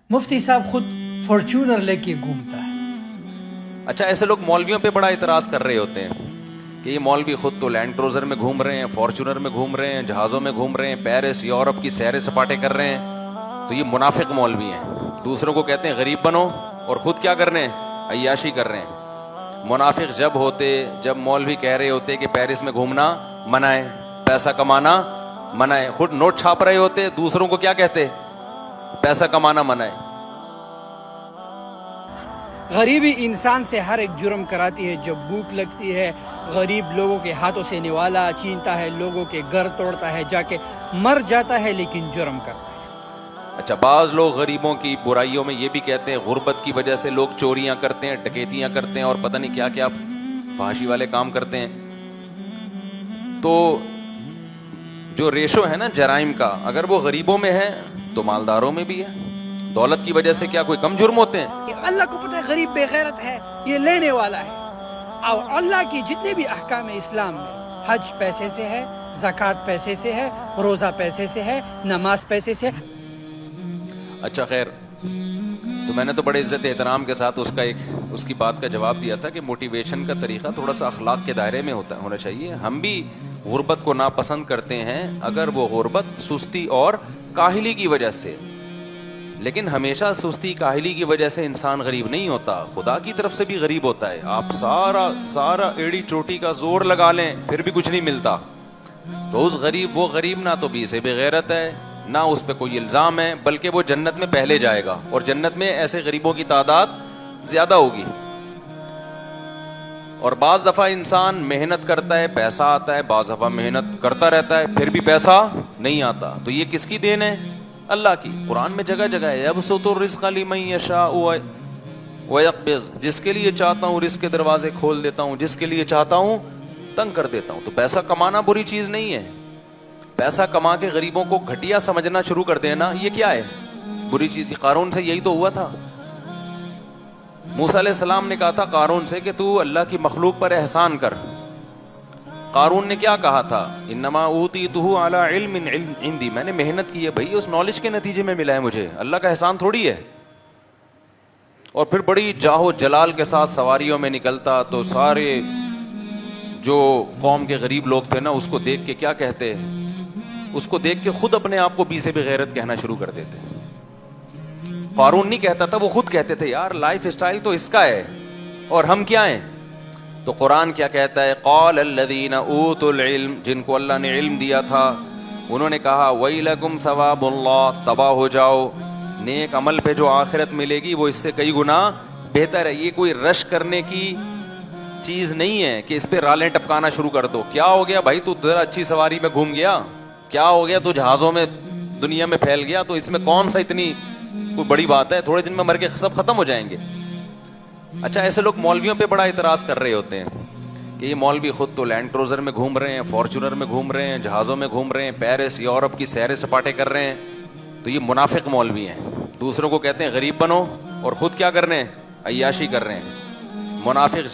مفتی صاحب خود فارچونر لے کے گھومتا ہے. اچھا، ایسے لوگ مولویوں پہ بڑا اعتراض کر رہے ہوتے ہیں کہ یہ مولوی خود تو لینڈ کروزر میں گھوم رہے ہیں، فارچونر میں گھوم رہے ہیں، جہازوں میں گھوم رہے ہیں، پیرس یورپ کی سیر سپاٹے کر رہے ہیں، تو یہ منافق مولوی ہیں. دوسروں کو کہتے ہیں غریب بنو اور خود کیا کر رہے ہیں؟ عیاشی کر رہے ہیں. منافق جب ہوتے جب مولوی کہہ رہے ہوتے کہ پیرس میں گھومنا منع ہے، پیسہ کمانا منع ہے، خود نوٹ چھاپ رہے ہوتے، دوسروں کو کیا کہتے؟ پیسہ کمانا منع ہے. غریبی انسان سے ہر ایک جرم کراتی ہے. جب بھوک لگتی ہے غریب لوگوں کے ہاتھوں سے نوالا چھینتا ہے، لوگوں کے گھر توڑتا ہے، جا کے مر جاتا ہے لیکن جرم کرتا ہے. اچھا، بعض لوگ غریبوں کی برائیوں میں یہ بھی کہتے ہیں غربت کی وجہ سے لوگ چوریاں کرتے ہیں، ڈکیتیاں کرتے ہیں اور پتہ نہیں کیا کیا فحاشی والے کام کرتے ہیں. تو جو ریشو ہے نا جرائم کا، اگر وہ غریبوں میں ہے تو مالداروں میں بھی ہے. دولت کی وجہ سے کیا کوئی کم جرم ہوتے ہیں؟ اللہ کو پتہ ہے غریب بے غیرت ہے، یہ لینے والا ہے. اور اللہ کی جتنے بھی احکام اسلام میں، حج پیسے سے ہے، زکوٰۃ پیسے سے ہے، روزہ پیسے سے ہے، نماز پیسے سے. اچھا خیر، تو میں نے تو بڑے عزت احترام کے ساتھ اس کی بات کا جواب دیا تھا کہ موٹیویشن کا طریقہ تھوڑا سا اخلاق کے دائرے میں ہونا چاہیے. ہم بھی غربت کو ناپسند کرتے ہیں اگر وہ غربت سستی اور کاہلی کی وجہ سے، لیکن ہمیشہ سستی کاہلی کی وجہ سے انسان غریب نہیں ہوتا، خدا کی طرف سے بھی غریب ہوتا ہے. آپ سارا ایڑی چوٹی کا زور لگا لیں پھر بھی کچھ نہیں ملتا، تو وہ غریب نہ تو سے بے غیرت ہے، نہ اس پہ کوئی الزام ہے، بلکہ وہ جنت میں پہلے جائے گا، اور جنت میں ایسے غریبوں کی تعداد زیادہ ہوگی. اور بعض دفعہ انسان محنت کرتا ہے پیسہ آتا ہے، بعض دفعہ محنت کرتا رہتا ہے پھر بھی پیسہ نہیں آتا. تو یہ کس کی دین ہے؟ اللہ کی. قرآن میں جگہ جگہ ہے یبسط الرزق لمن یشاء ویقبض، جس کے لیے چاہتا ہوں رزق کے دروازے کھول دیتا ہوں، جس کے لیے چاہتا ہوں تنگ کر دیتا ہوں. تو پیسہ کمانا بری چیز نہیں ہے. پیسہ کما کے غریبوں کو گھٹیا سمجھنا شروع کر دینا یہ کیا ہے؟ بری چیز. قارون سے یہی تو ہوا تھا. موسیٰ علیہ السلام نے کہا تھا قارون سے کہ تو اللہ کی مخلوق پر احسان کر. قارون نے کیا کہا تھا؟ انما اوتیتہ علی علم عندی، میں نے محنت کی ہے بھائی، اس نالج کے نتیجے میں ملا ہے مجھے، اللہ کا احسان تھوڑی ہے. اور پھر بڑی جاہو جلال کے ساتھ سواریوں میں نکلتا تو سارے جو قوم کے غریب لوگ تھے نا اس کو دیکھ کے کیا کہتے، اس کو دیکھ کے خود اپنے آپ کو بی سے بغیرت کہنا شروع کر دیتے. قارون نہیں کہتا تھا، وہ خود کہتے تھے یار لائف اسٹائل تو اس کا ہے اور ہم کیا ہیں. تو قرآن کیا کہتا ہے؟ قال الذین اوتوا العلم، جن کو اللہ نے علم دیا تھا انہوں نے کہا ویلکم ثواب اللہ، تباہ ہو جاؤ، نیک عمل پہ جو آخرت ملے گی وہ اس سے کئی گنا بہتر ہے. یہ کوئی رش کرنے کی چیز نہیں ہے کہ اس پہ رالیں ٹپکانا شروع کر دو. کیا ہو گیا بھائی، تو ذرا اچھی سواری میں گھوم گیا، کیا ہو گیا تو جہازوں میں دنیا میں پھیل گیا، تو اس میں کون سا اتنی کوئی بڑی بات ہے، تھوڑے دن میں مر کے سب ختم ہو جائیں گے. اچھا، ایسے لوگ مولویوں پہ بڑا اعتراض کر رہے ہوتے ہیں کہ یہ مولوی خود تو لینڈ کروزر میں گھوم رہے ہیں، فارچونر میں گھوم رہے ہیں، جہازوں میں گھوم رہے ہیں، پیرس یورپ کی سیر سپاٹے کر رہے ہیں، تو یہ منافق مولوی ہیں. دوسروں کو کہتے ہیں غریب بنو اور خود کیا کر رہے ہیں؟ عیاشی کر رہے ہیں. منافق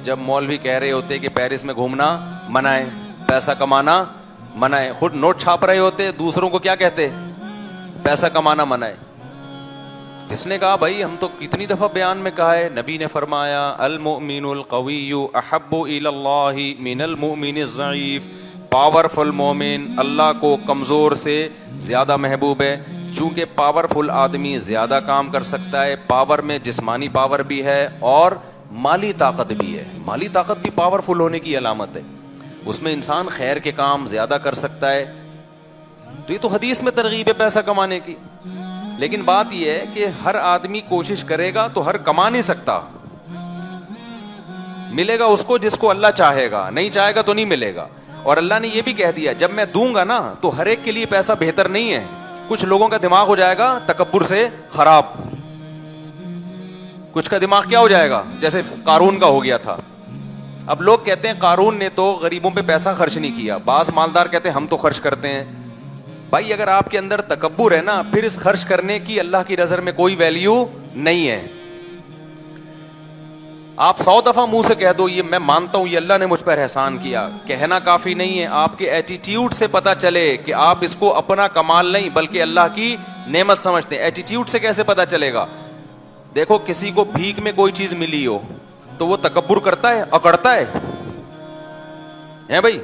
جب مولوی کہہ رہے ہوتے کہ پیرس میں گھومنا منع ہے، پیسہ کمانا منع ہے، خود نوٹ چھاپ رہے ہوتے، دوسروں کو کیا کہتے؟ پیسہ کمانا منع ہے. کس نے کہا بھائی؟ ہم تو کتنی دفعہ بیان میں کہا ہے، نبی نے فرمایا المؤمن القوی احب الی اللہ من المؤمن الضعیف. پاورفل مومن اللہ کو کمزور سے زیادہ محبوب ہے. چونکہ پاورفل آدمی زیادہ کام کر سکتا ہے، پاور میں جسمانی پاور بھی ہے اور مالی طاقت بھی ہے. مالی طاقت بھی پاورفل ہونے کی علامت ہے، اس میں انسان خیر کے کام زیادہ کر سکتا ہے. تو یہ تو حدیث میں ترغیب ہے پیسہ کمانے کی. لیکن بات یہ ہے کہ ہر آدمی کوشش کرے گا تو ہر کما نہیں سکتا. ملے گا اس کو جس کو اللہ چاہے گا، نہیں چاہے گا تو نہیں ملے گا. اور اللہ نے یہ بھی کہہ دیا جب میں دوں گا نا تو ہر ایک کے لیے پیسہ بہتر نہیں ہے. کچھ لوگوں کا دماغ ہو جائے گا تکبر سے خراب، کچھ کا دماغ کیا ہو جائے گا جیسے قارون کا ہو گیا تھا. اب لوگ کہتے ہیں قارون نے تو غریبوں پہ پیسہ خرچ نہیں کیا، بعض مالدار کہتے ہیں ہم تو خرچ کرتے ہیں. بھائی اگر آپ کے اندر تکبر ہے نا پھر اس خرچ کرنے کی اللہ کی نظر میں کوئی ویلیو نہیں ہے. آپ 100 دفعہ منہ سے کہہ دو یہ میں مانتا ہوں یہ اللہ نے مجھ پر احسان کیا، کہنا کافی نہیں ہے، آپ کے ایٹیٹیوڈ سے پتا چلے کہ آپ اس کو اپنا کمال نہیں بلکہ اللہ کی نعمت سمجھتے ہیں۔ ایٹیٹیوڈ سے کیسے پتا چلے گا؟ دیکھو کسی کو بھیک میں کوئی چیز ملی ہو تو وہ تکبر کرتا ہے، اکڑتا ہے بھائی؟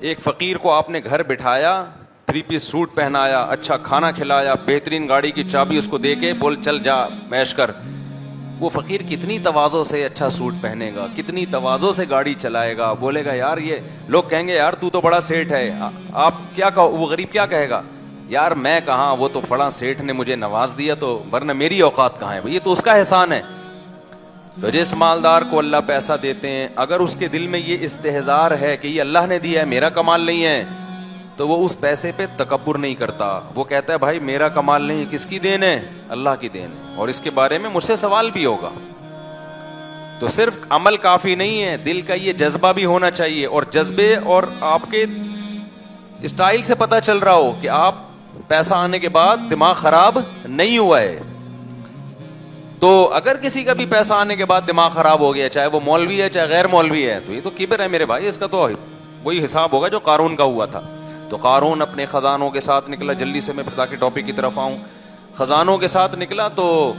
ایک فقیر کو آپ نے گھر بٹھایا، 3 پیس سوٹ پہنایا، اچھا کھانا کھلایا، بہترین گاڑی کی چابی اس کو دے کے بول چل جا میش کر، وہ فقیر کتنی تواضع سے اچھا سوٹ پہنے گا، کتنی تواضع سے گاڑی چلائے گا، بولے گا یار یہ، لوگ کہیں گے یار تو بڑا سیٹھ ہے، آپ کیا کہو، وہ غریب کیا کہے گا؟ یار میں کہاں، وہ تو فلاں سیٹھ نے مجھے نواز دیا تو، ورنہ میری اوقات کہاں ہے؟ یہ تو اس کا احسان ہے۔ تو جس مالدار کو اللہ پیسہ دیتے ہیں، اگر اس کے دل میں یہ استحضار ہے کہ یہ اللہ نے دیا ہے، میرا کمال نہیں ہے، تو وہ اس پیسے پہ تکبر نہیں کرتا، وہ کہتا ہے بھائی میرا کمال نہیں، کس کی دین ہے؟ اللہ کی دین ہے، اور اس کے بارے میں مجھ سے سوال بھی ہوگا۔ تو صرف عمل کافی نہیں ہے، دل کا یہ جذبہ بھی ہونا چاہیے، اور جذبے اور آپ کے اسٹائل سے پتہ چل رہا ہو کہ آپ پیسہ آنے کے بعد دماغ خراب نہیں ہوا ہے۔ تو اگر کسی کا بھی پیسہ آنے کے بعد دماغ خراب ہو گیا، چاہے وہ مولوی ہے چاہے غیر مولوی ہے، تو یہ تو کبر ہے میرے بھائی، اس کا تو وہی حساب ہوگا جو قارون کا ہوا تھا۔ تو قارون اپنے خزانوں کے ساتھ نکلا، جلدی سے میں پھر تاکہ ٹاپک کی طرف آؤں، خزانوں کے ساتھ نکلا تو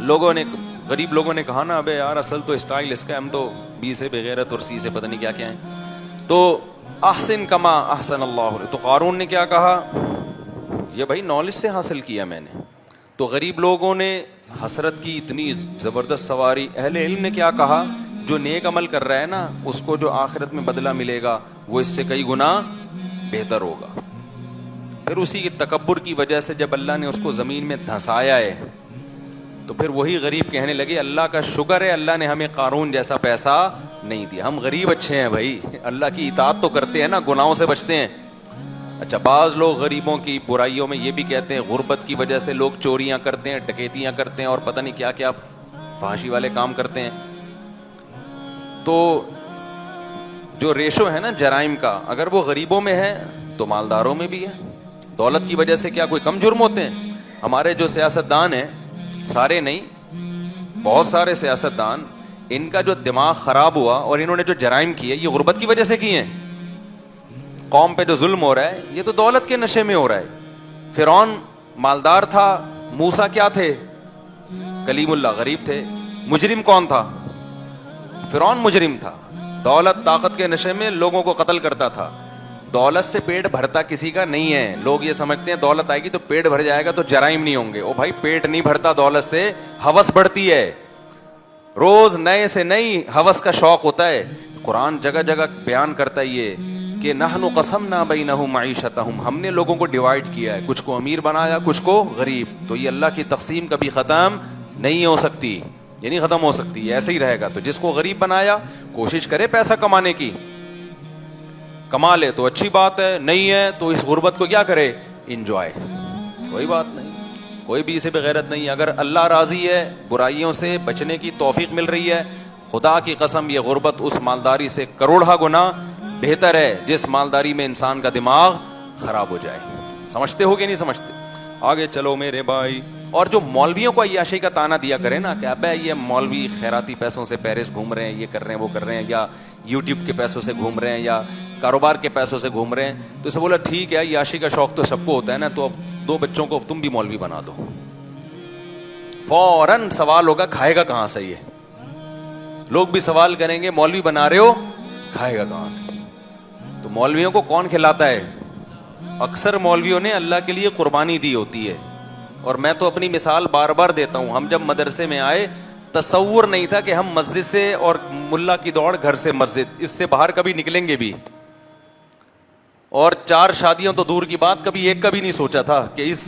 لوگوں نے، غریب لوگوں نے کہا نا ابے یار اصل تو اسٹائل اس کا، ہم تو بی سے بغیرت اور سی سے پتہ نہیں کیا کیا ہیں، تو احسن کما احسن اللہ۔ تو قارون نے کیا کہا؟ یہ بھائی نالج سے حاصل کیا میں نے۔ تو غریب لوگوں نے حسرت کی اتنی زبردست سواری، اہل علم نے کیا کہا؟ جو نیک عمل کر رہا ہے نا اس کو جو آخرت میں بدلہ ملے گا وہ اس سے کئی گنا بہتر ہوگا۔ پھر اسی کے تکبر کی وجہ سے جب اللہ نے اس کو زمین میں دھنسایا ہے تو پھر وہی غریب کہنے لگے اللہ کا شکر ہے اللہ نے ہمیں قارون جیسا پیسہ نہیں دیا، ہم غریب اچھے ہیں بھائی، اللہ کی اطاعت تو کرتے ہیں نا، گناہوں سے بچتے ہیں۔ اچھا بعض لوگ غریبوں کی برائیوں میں یہ بھی کہتے ہیں غربت کی وجہ سے لوگ چوریاں کرتے ہیں، ڈکیتیاں کرتے ہیں اور پتہ نہیں کیا کیا فحاشی والے کام کرتے ہیں۔ تو جو ریشو ہے نا جرائم کا، اگر وہ غریبوں میں ہے تو مالداروں میں بھی ہے۔ دولت کی وجہ سے کیا کوئی کم جرم ہوتے ہیں؟ ہمارے جو سیاستدان ہیں، سارے نہیں بہت سارے سیاستدان، ان کا جو دماغ خراب ہوا اور انہوں نے جو جرائم کیے یہ غربت کی وجہ سے کیے ہیں۔ قوم پہ جو ظلم ہو رہا ہے یہ تو دولت کے نشے میں ہو رہا ہے۔ فرعون مالدار تھا، موسیٰ کیا تھے؟ کلیم اللہ، غریب تھے۔ مجرم کون تھا؟ فرعون مجرم تھا، دولت طاقت کے نشے میں لوگوں کو قتل کرتا تھا۔ دولت سے پیٹ بھرتا کسی کا نہیں ہے، لوگ یہ سمجھتے ہیں دولت آئے گی تو پیٹ بھر جائے گا تو جرائم نہیں ہوں گے۔ او بھائی پیٹ نہیں بھرتا دولت سے، ہوس بڑھتی ہے، روز نئے سے نئی ہوس کا شوق ہوتا ہے۔ قرآن جگہ جگہ بیان کرتا ہے یہ کہ نحن قسمنا بینہم معیشتہم، ہم نے لوگوں کو ڈیوائیڈ کیا ہے، کچھ کو امیر بنایا کچھ کو غریب۔ تو یہ اللہ کی تقسیم کبھی ختم نہیں ہو سکتی، یہ نہیں ختم ہو سکتی، ایسے ہی رہے گا۔ تو جس کو غریب بنایا کوشش کرے پیسہ کمانے کی، کما لے تو اچھی بات ہے، نہیں ہے تو اس غربت کو کیا کرے؟ انجوائے، کوئی بات نہیں، کوئی بھی اسے بغیرت نہیں۔ اگر اللہ راضی ہے، برائیوں سے بچنے کی توفیق مل رہی ہے، خدا کی قسم یہ غربت اس مالداری سے کروڑہ گنا بہتر ہے جس مالداری میں انسان کا دماغ خراب ہو جائے۔ سمجھتے ہو کہ نہیں سمجھتے؟ آگے چلو میرے بھائی۔ اور جو مولویوں کو عیاشی کا تانا دیا کرے نا کہ ابے یہ مولوی خیراتی پیسوں سے پیرس گھوم رہے ہیں، یہ کر رہے ہیں وہ کر رہے ہیں، یا یوٹیوب کے پیسوں سے گھوم رہے ہیں، یا کاروبار کے پیسوں سے گھوم رہے ہیں، تو اسے بولا ٹھیک ہے عیاشی کا شوق تو سب کو ہوتا ہے نا، تو اب 2 بچوں کو تم بھی مولوی بنا دو۔ فوراً سوال ہوگا کھائے گا کہاں سے؟ یہ لوگ بھی سوال کریں گے مولوی بنا رہے ہو کھائے گا کہاں سے؟ تو مولویوں کو کون کھلاتا ہے؟ اکثر مولویوں نے اللہ کے لیے قربانی دی ہوتی ہے۔ اور میں تو اپنی مثال بار بار دیتا ہوں، ہم جب مدرسے میں آئے تصور نہیں تھا کہ ہم مسجد سے اور ملا کی دوڑ گھر سے مسجد، اس سے باہر کبھی نکلیں گے بھی، اور 4 شادیاں تو دور کی بات، کبھی ایک کا بھی نہیں سوچا تھا کہ اس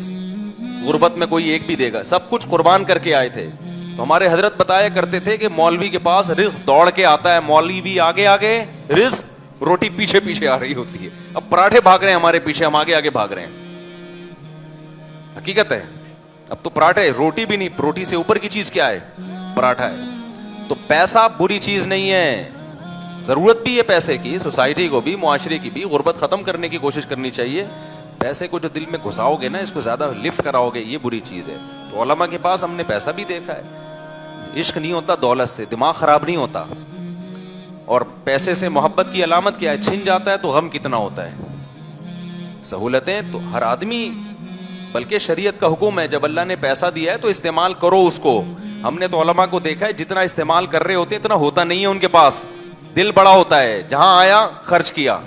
غربت میں کوئی ایک بھی دے گا، سب کچھ قربان کر کے آئے تھے۔ تو ہمارے حضرت بتایا کرتے تھے کہ مولوی کے پاس رزق دوڑ کے آتا ہے، مولوی آگے آگے، رزق روٹی پیچھے پیچھے آ رہی ہوتی ہے۔ اب پراٹھے بھاگ رہے ہیں ہمارے پیچھے، ہم آگے آگے بھاگ رہے ہیں، حقیقت ہے۔ اب تو پراٹھے، روٹی بھی نہیں، روٹی سے اوپر کی چیز کیا ہے؟ پراٹھا ہے۔ تو پیسہ بری چیز نہیں ہے، ضرورت بھی ہے پیسے کی، سوسائٹی کو بھی، معاشرے کی بھی، غربت ختم کرنے کی کوشش کرنی چاہیے۔ پیسے کو جو دل میں گھساؤ گے نا، اس کو زیادہ لفٹ کراؤ گے، یہ بری چیز ہے۔ تو علماء کے پاس ہم نے پیسہ بھی دیکھا ہے، عشق نہیں ہوتا دولت سے, دماغ خراب نہیں ہوتا. اور پیسے سے محبت کی علامت کیا ہے؟ چھن جاتا ہے تو غم کتنا ہوتا ہے. سہولتیں تو ہر آدمی, بلکہ شریعت کا حکم ہے جب اللہ نے پیسہ دیا ہے تو استعمال کرو اس کو. ہم نے تو علماء کو دیکھا ہے جتنا استعمال کر رہے ہوتے ہیں اتنا ہوتا نہیں ہے ان کے پاس, دل بڑا ہوتا ہے, جہاں آیا خرچ کیا.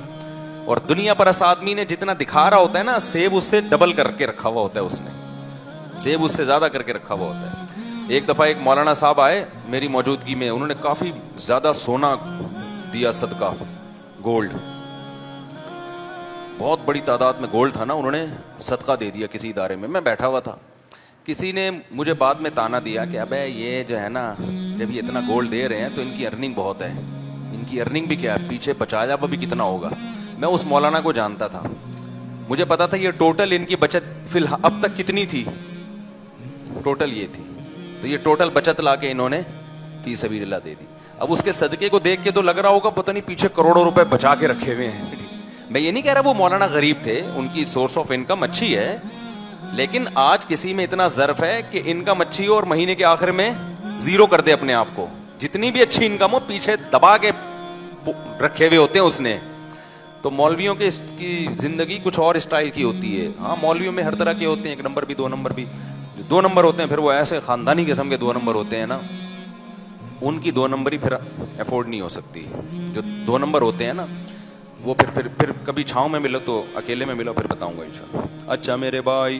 اور دنیا پرست آدمی نے جتنا دکھا رہا ہوتا ہے نا, سیب اس سے ڈبل کر کے رکھا ہوا ہوتا ہے, اس نے سیب اس سے زیادہ کر کے رکھا ہوا ہوتا ہے. ایک دفعہ ایک مولانا صاحب آئے میری موجودگی میں, انہوں نے کافی زیادہ سونا دیا صدقہ, گولڈ, بہت بڑی تعداد میں گولڈ تھا نا, انہوں نے صدقہ دے دیا کسی ادارے میں. میں بیٹھا ہوا تھا, کسی نے مجھے بعد میں تانا دیا کہ ابے یہ جو ہے نا, جب یہ اتنا گولڈ دے رہے ہیں تو ان کی ارننگ بہت ہے. ان کی ارننگ بھی کیا ہے, پیچھے بچایا وہ بھی کتنا ہوگا. میں اس مولانا کو جانتا تھا, مجھے پتا تھا یہ ٹوٹل ان کی بچت فی الحال اب تک کتنی تھی, ٹوٹل یہ تھی. تو یہ ٹوٹل بچت لا کے انہوں نے فی سبیل اللہ دے دی. اب اس کے صدقے کو دیکھ کے تو لگ رہا ہوگا پتہ نہیں پیچھے کروڑوں روپے بچا کے رکھے ہوئے ہیں. میں یہ نہیں کہہ رہا وہ مولانا غریب تھے, ان کی سورس آف انکم اچھی ہے, لیکن آج کسی میں اتنا ظرف ہے کہ انکم اچھی ہو اور مہینے کے آخر میں زیرو کر دے اپنے آپ کو. جتنی بھی اچھی انکم ہو پیچھے دبا کے رکھے ہوئے ہوتے ہیں اس نے. تو مولویوں کی زندگی کچھ اور اسٹائل کی ہوتی ہے. ہاں مولویوں میں ہر طرح کے ہوتے ہیں, ایک نمبر بھی, دو نمبر بھی. دو نمبر ہوتے ہیں پھر وہ ایسے خاندانی قسم کے دو نمبر ہوتے ہیں نا, ان کی دو نمبری پھر افورڈ نہیں ہو سکتی. جو دو نمبر ہوتے ہیں نا وہ پھر کبھی چھاؤں میں ملو تو اکیلے میں ملو, پھر بتاؤں گا انشاءاللہ. اچھا میرے بھائی,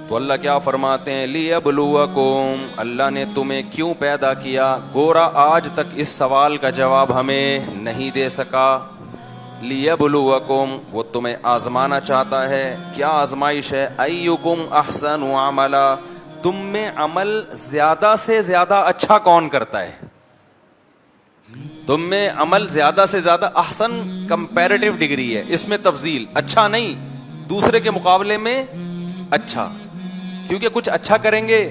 تو اللہ کیا فرماتے ہیں, لیبلوکم, اللہ نے تمہیں کیوں پیدا کیا. گورا آج تک اس سوال کا جواب ہمیں نہیں دے سکا. لیبلوکم, وہ تمہیں آزمانا چاہتا ہے. کیا آزمائش ہے؟ ایکم احسن عملا, تم میں عمل زیادہ سے زیادہ اچھا کون کرتا ہے. تم میں عمل زیادہ سے زیادہ, احسن کمپیریٹیو ڈگری ہے, اس میں تفضیل, اچھا نہیں, دوسرے کے مقابلے میں اچھا. کیونکہ کچھ اچھا کریں گے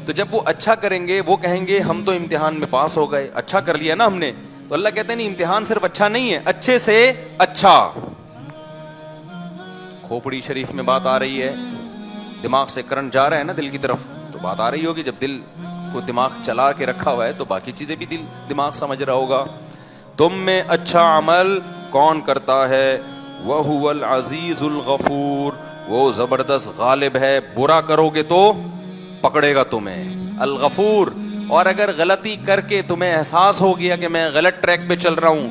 تو جب وہ اچھا کریں گے وہ کہیں گے ہم تو امتحان میں پاس ہو گئے, اچھا کر لیا نا ہم نے. تو اللہ کہتے ہیں نہیں, امتحان صرف اچھا نہیں ہے, اچھے سے اچھا. کھوپڑی شریف میں بات آ رہی ہے, دماغ سے کرنٹ جا رہا ہے نا دل کی طرف, تو بات آ رہی ہوگی جب دل کو دماغ چلا کے رکھا ہوا ہے تو باقی چیزیں بھی دل دماغ سمجھ رہا ہوگا. تم میں اچھا عمل کون کرتا ہے؟ وَهُوَ الْعَزِيزُ الْغَفُورُ, وہ زبردست غالب ہے, برا کرو گے تو پکڑے گا تمہیں. الغفور, اور اگر غلطی کر کے تمہیں احساس ہو گیا کہ میں غلط ٹریک پہ چل رہا ہوں,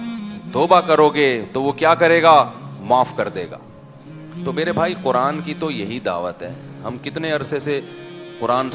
توبہ کرو گے تو وہ کیا کرے گا؟ معاف کر دے گا. تو میرے بھائی قرآن کی تو یہی دعوت ہے. ہم کتنے عرصے سے قرآن